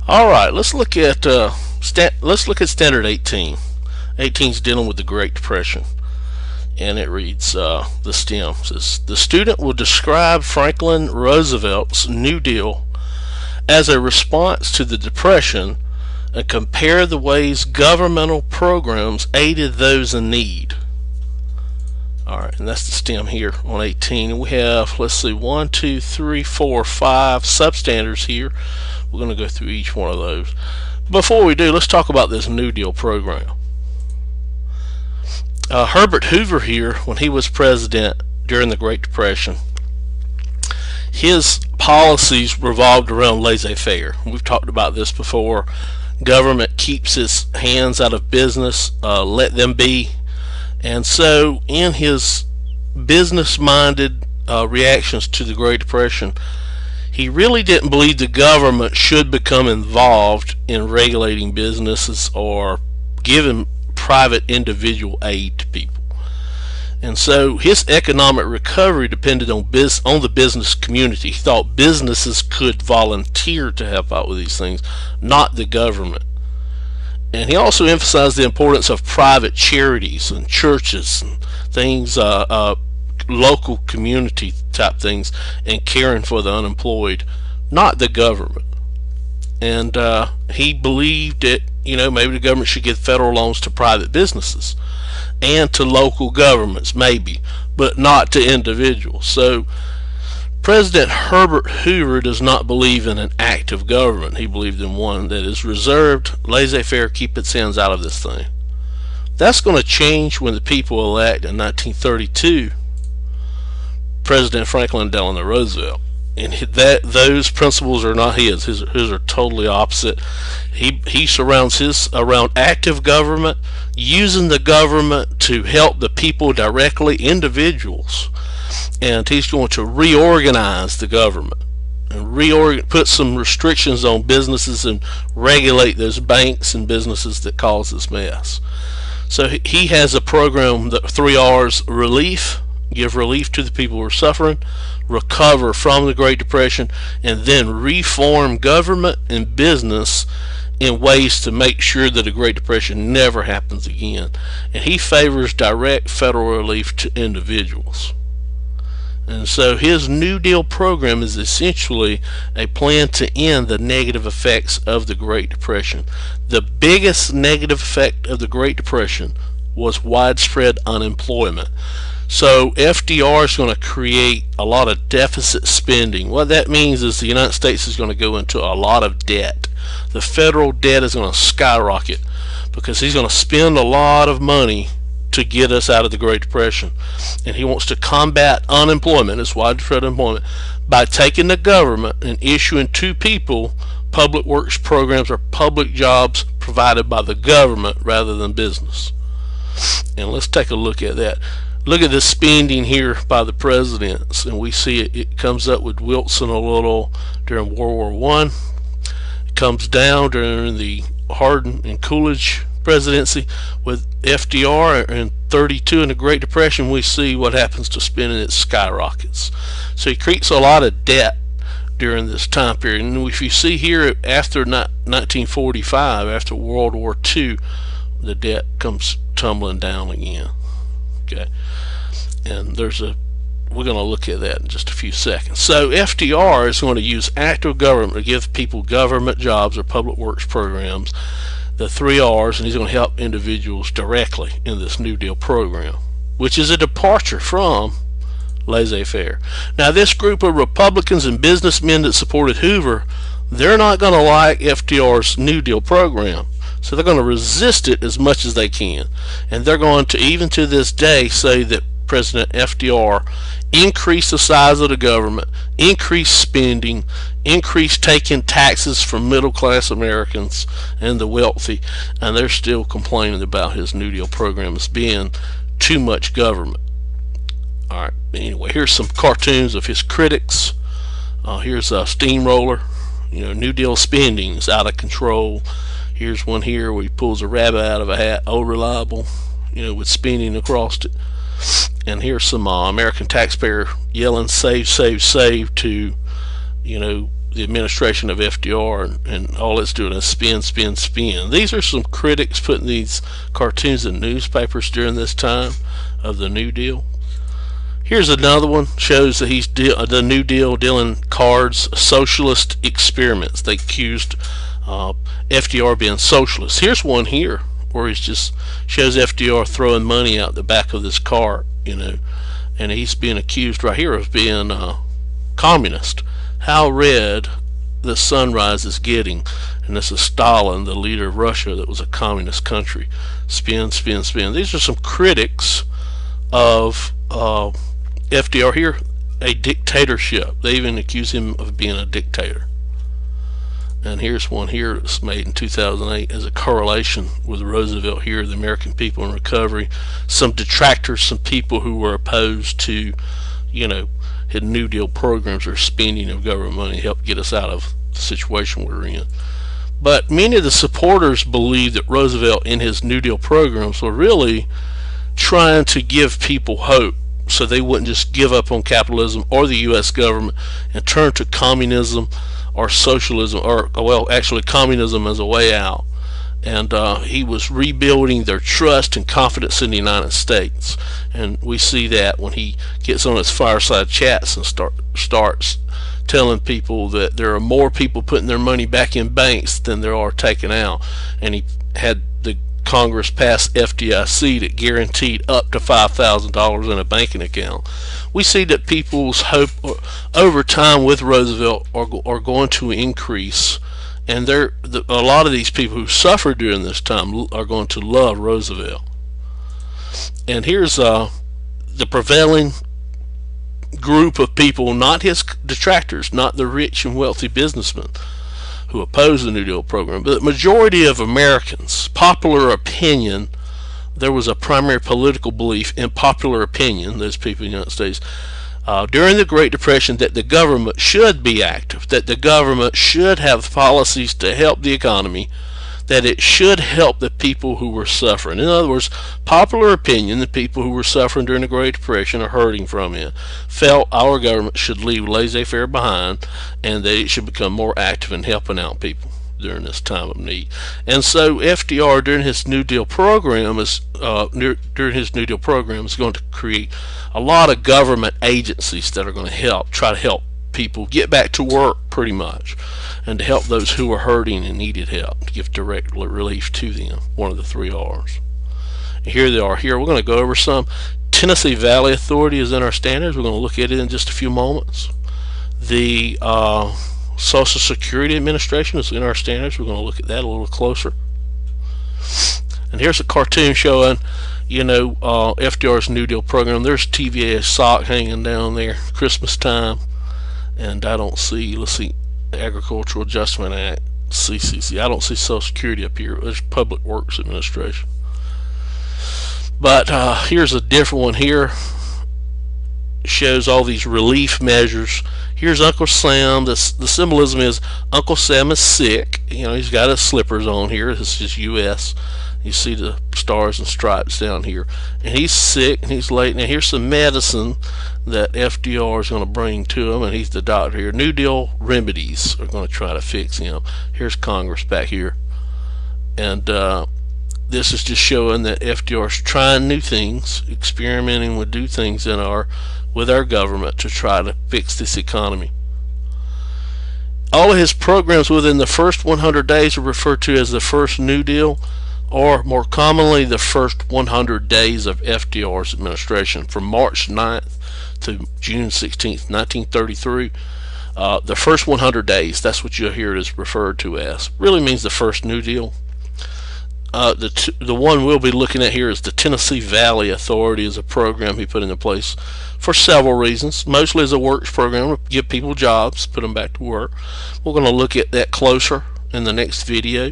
All right, let's look at Standard 18. 18 is dealing with the Great Depression, and it reads the stem says the student will describe Franklin Roosevelt's New Deal as a response to the Depression and compare the ways governmental programs aided those in need. Alright, and that's the stem here on 18. We have, let's see, 1, 2, 3, 4, 5 substandards here. We're going to go through each one of those. Before we do, let's talk about this New Deal program. Herbert Hoover here, when he was president during the Great Depression, his policies revolved around laissez-faire. We've talked about this before. Government keeps its hands out of business, let them be. And so in his business-minded reactions to the Great Depression, he really didn't believe the government should become involved in regulating businesses or giving private individual aid to people. And so his economic recovery depended on the business community. He thought businesses could volunteer to help out with these things, not the government. And he also emphasized the importance of private charities and churches and things, local community type things, and caring for the unemployed, not the government. And he believed that, maybe the government should give federal loans to private businesses and to local governments, maybe, but not to individuals. So President Herbert Hoover does not believe in an active government. He believed in one that is reserved, laissez-faire, keep its hands out of this thing. That's going to change when the people elect in 1932 President Franklin Delano Roosevelt. And those principles are not his. His are totally opposite. He surrounds his around active government, using the government to help the people directly, individuals. And he's going to reorganize the government and put some restrictions on businesses and regulate those banks and businesses that cause this mess. So he has a program, the 3 R's: relief, give relief to the people who are suffering, recover from the Great Depression, and then reform government and business in ways to make sure that the Great Depression never happens again. And he favors direct federal relief to individuals. And so his New Deal program is essentially a plan to end the negative effects of the Great Depression. The biggest negative effect of the Great Depression was widespread unemployment. So FDR is going to create a lot of deficit spending. What that means is the United States is going to go into a lot of debt. The federal debt is going to skyrocket because he's going to spend a lot of money to get us out of the Great Depression. And he wants to combat unemployment, this widespread unemployment, by taking the government and issuing to people public works programs or public jobs provided by the government rather than business. And let's take a look at that. Look at this spending here by the presidents, and we see it comes up with Wilson a little during World War I. It comes down during the Hardin and Coolidge presidency. With FDR in 32 in the Great Depression, we see what happens to spending. It skyrockets. So he creates a lot of debt during this time period. And if you see here, after 1945, after World War II, the debt comes tumbling down again. Okay, and we're going to look at that in just a few seconds. So FDR is going to use active government to give people government jobs or public works programs, the 3 R's, and he's going to help individuals directly in this New Deal program, which is a departure from laissez-faire. Now, this group of Republicans and businessmen that supported Hoover, they're not going to like FDR's New Deal program. So they're going to resist it as much as they can. And they're going to, even to this day, say that President FDR increased the size of the government, increased spending, increased taking taxes from middle-class Americans and the wealthy, and they're still complaining about his New Deal program as being too much government. All right, anyway, here's some cartoons of his critics. Here's a steamroller. New Deal spending is out of control. Here's one here where he pulls a rabbit out of a hat, reliable, with spinning across it. And here's some American taxpayer yelling, save, save, save, to, the administration of FDR, and all it's doing is spin, spin, spin. These are some critics putting these cartoons in newspapers during this time of the New Deal. Here's another one, shows that he's the New Deal dealing cards socialist experiments. They accused FDR being socialist. Here's one here where he just shows FDR throwing money out the back of this car, and he's being accused right here of being communist. How red the sunrise is getting, and this is Stalin, the leader of Russia that was a communist country. Spin, spin, spin. These are some critics of FDR here, a dictatorship. They even accuse him of being a dictator. And here's one here that's made in 2008 as a correlation with Roosevelt here, the American people in recovery. Some detractors, some people who were opposed to, his New Deal programs or spending of government money to help get us out of the situation we're in. But many of the supporters believe that Roosevelt in his New Deal programs were really trying to give people hope so they wouldn't just give up on capitalism or the U.S. government and turn to communism or socialism, or actually communism as a way out. And he was rebuilding their trust and confidence in the United States, and we see that when he gets on his fireside chats and starts telling people that there are more people putting their money back in banks than there are taken out. And he had the Congress pass FDIC that guaranteed up to $5,000 in a banking account. We see that people's hope over time with Roosevelt are going to increase, and a lot of these people who suffered during this time are going to love Roosevelt. And here's the prevailing group of people, not his detractors, not the rich and wealthy businessmen who oppose the New Deal program, but the majority of Americans. Popular opinion, there was a primary political belief in popular opinion, those people in the United States, during the Great Depression, that the government should be active, that the government should have policies to help the economy, that it should help the people who were suffering. In other words, popular opinion, the people who were suffering during the Great Depression or hurting from it, felt our government should leave laissez-faire behind, and that it should become more active in helping out people during this time of need. And so FDR during his New Deal program is going to create a lot of government agencies that are going to try to help people get back to work, pretty much, and to help those who are hurting and needed help, to give direct relief to them. One of the 3 R's. Here they are. Here we're going to go over some. Tennessee Valley Authority is in our standards. We're going to look at it in just a few moments. The Social Security Administration is in our standards. We're going to look at that a little closer. And here's a cartoon showing, FDR's New Deal program. There's TVA sock hanging down there, Christmas time. And I don't see, let's see, Agricultural Adjustment Act, CCC. I don't see Social Security up here. There's Public Works Administration. But here's a different one here. Shows all these relief measures. Here's Uncle Sam. The symbolism is Uncle Sam is sick. He's got his slippers on here. This is U.S. You see the stars and stripes down here. And he's sick and he's late. Now here's some medicine that FDR is going to bring to him, and he's the doctor here. New Deal remedies are going to try to fix him. Here's Congress back here. And this is just showing that FDR is trying new things, experimenting with new things with our government to try to fix this economy. All of his programs within the first 100 days are referred to as the first New Deal, or more commonly the first 100 days of FDR's administration, from March 9th to June 16th, 1933. The first 100 days, that's what you'll hear it is referred to as. Really means the first New Deal. The one we'll be looking at here is the Tennessee Valley Authority, is a program he put into place for several reasons, mostly as a works program to give people jobs, put them back to work. We're going to look at that closer in the next video.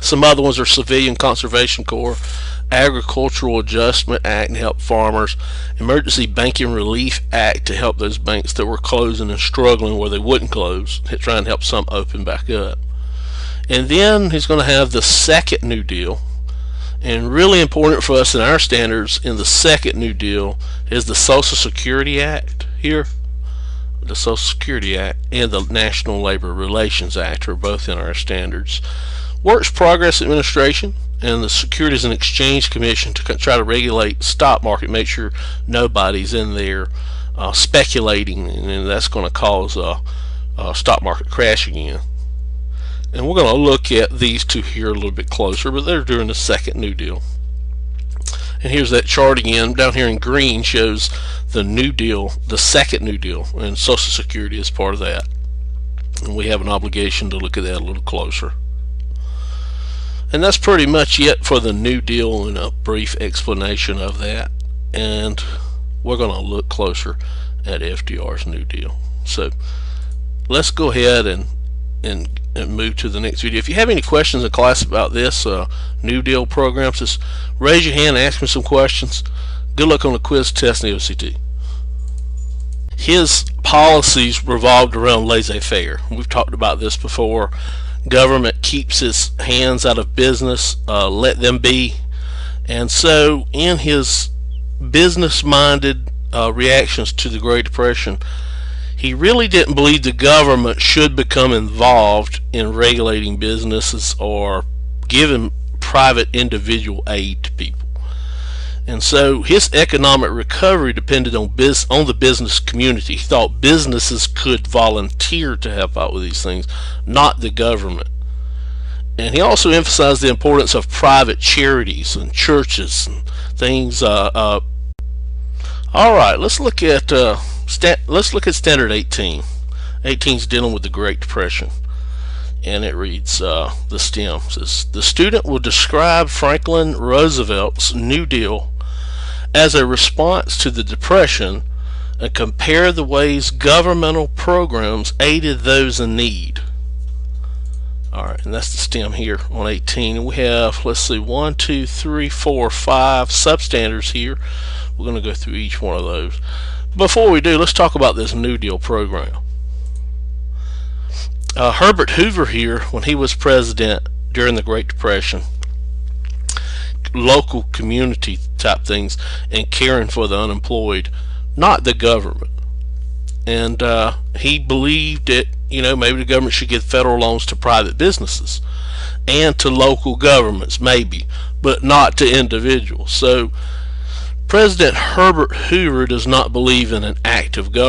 Some other ones are Civilian Conservation Corps, Agricultural Adjustment Act to help farmers, Emergency Banking Relief Act to help those banks that were closing and struggling where they wouldn't close, try and help some open back up. And then he's going to have the second New Deal, and really important for us in our standards in the second New Deal is the Social Security Act here. the Social Security Act, and the National Labor Relations Act are both in our standards. Works Progress Administration and the Securities and Exchange Commission to try to regulate stock market, make sure nobody's in there speculating, and that's going to cause a stock market crash again. And we're going to look at these two here a little bit closer, but they're during the second New Deal. And here's that chart again. Down here in green shows the New Deal, the second New Deal, and Social Security is part of that. And we have an obligation to look at that a little closer. And that's pretty much it for the New Deal and a brief explanation of that. And we're going to look closer at FDR's New Deal. So let's go ahead and move to the next video. If you have any questions in class about this New Deal programs, just raise your hand and ask me some questions. Good luck on the quiz test in the EOCT. His policies revolved around laissez-faire. We've talked about this before. Government keeps its hands out of business, let them be. And so in his business-minded reactions to the Great Depression, he really didn't believe the government should become involved in regulating businesses or giving private individual aid to people. And so his economic recovery depended on the business community. He thought businesses could volunteer to help out with these things, not the government. And he also emphasized the importance of private charities and churches and things. All right, let's look at Standard 18. 18 is dealing with the Great Depression, and it reads the STEM. It says, the student will describe Franklin Roosevelt's New Deal as a response to the Depression and compare the ways governmental programs aided those in need. Alright, and that's the STEM here on 18. And we have, let's see, 1, 2, 3, 4, 5 substandards here. We're going to go through each one of those. Before we do, let's talk about this New Deal program. Herbert Hoover here, when he was president during the Great Depression, local community type things and caring for the unemployed, not the government. And he believed that, you know, maybe the government should give federal loans to private businesses and to local governments, maybe, but not to individuals. So President Herbert Hoover does not believe in an act of government.